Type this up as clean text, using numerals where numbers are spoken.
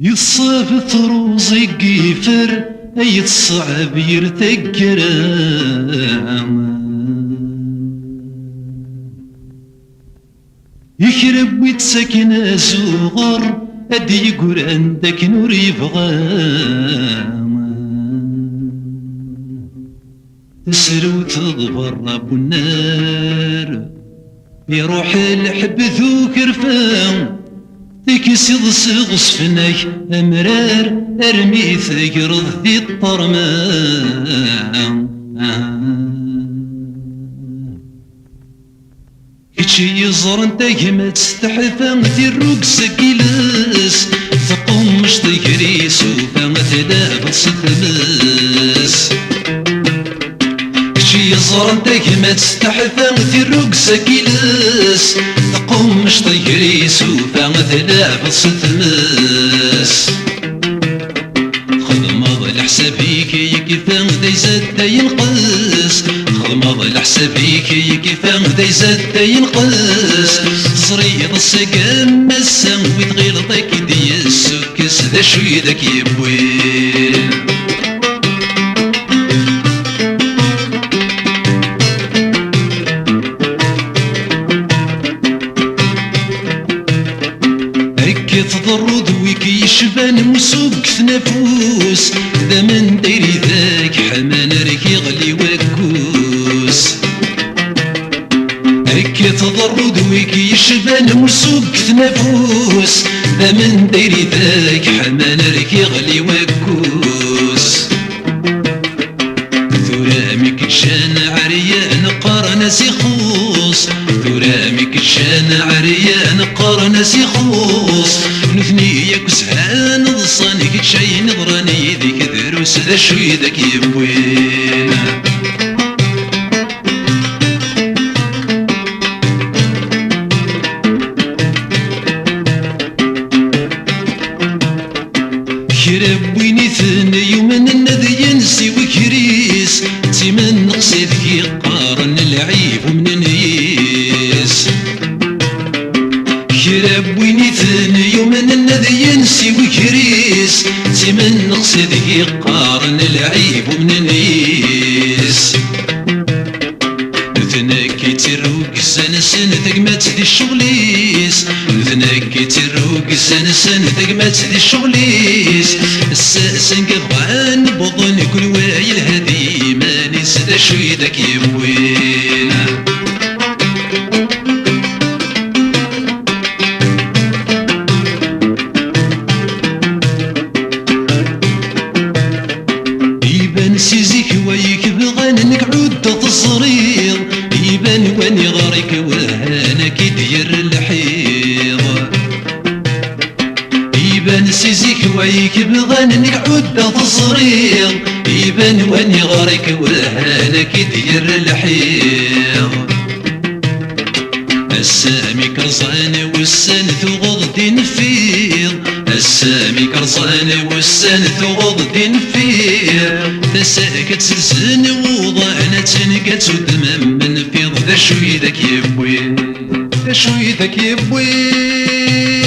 يصاب تروزي قيفر اي تصعب يرتقرام يخرب ويتسكن زغر ادي يقول عندك نور يبغام تسرو تضبر ابو النار يروح الحب ذو كرفان تكسي ضصغص فناك امرار ارمي ثقرض ذي الطرمان كيتشي يزر انت كما تستحفى في الرقص كيلس تقوم مش تجري سوفا تلابس تمس كيتشي يزر انت كما تستحفى في الرقص كيلس تقوم مش تجري سوفا تلابس تمس خدمض لحسابيك يكفى دايزاد ينقص خدمض لحسابيك يكفى دايزاد ينقص صريض السقام مسا ويتغلطك دي السكس ذا شوي ذاك يبوين تضرد ويكي يشبان مسوق نفوس ذا من ديري ذاك حمان ركي غلي وكوس ركي تضرد ويكي يشبان مسوق نفوس ذا من ديري ذاك حمان ركي غلي وكوس ثرامك شان عريان قرن سيخوص ثرامك شان عريان قرن سيخوص نثني ياك سهان ضصانك شي نظراني ذيك دروس ذا شوي ذاك يبوين كرب ويني ثني ومن النذي ينسي وكريس تيمن نقصي ذكي قارن العيب ومن النيس كرب ويني ثني ومن النذي ينسي وكريس تيمن نقصي ذكي قارن العيب ومن النيس ذناكي تروق سنة سنة ثقمات ذي الشغليس ذناكي تروق سنة سنة ثقمات ذي الشغليس الساسن قبغان بضن كل وايل هذي مانيس ذا شوي ذاك يبوين يبان سيزيك ويك بغان نقعد تصرير يبان واني غارك وهانا كي دير الحيض يبان سيزيك ويك بغان نقعد تصرير يبان واني غارك وهانا كي دير الحيض السامي كرزان والسن ثغض نفيض السامي كرزان والسن ثغض نفيض تساكت سلسن وضعنا تنقت ودمم من فيض ذا شوي ذاك يبوي ذا شوي ذاك يبوي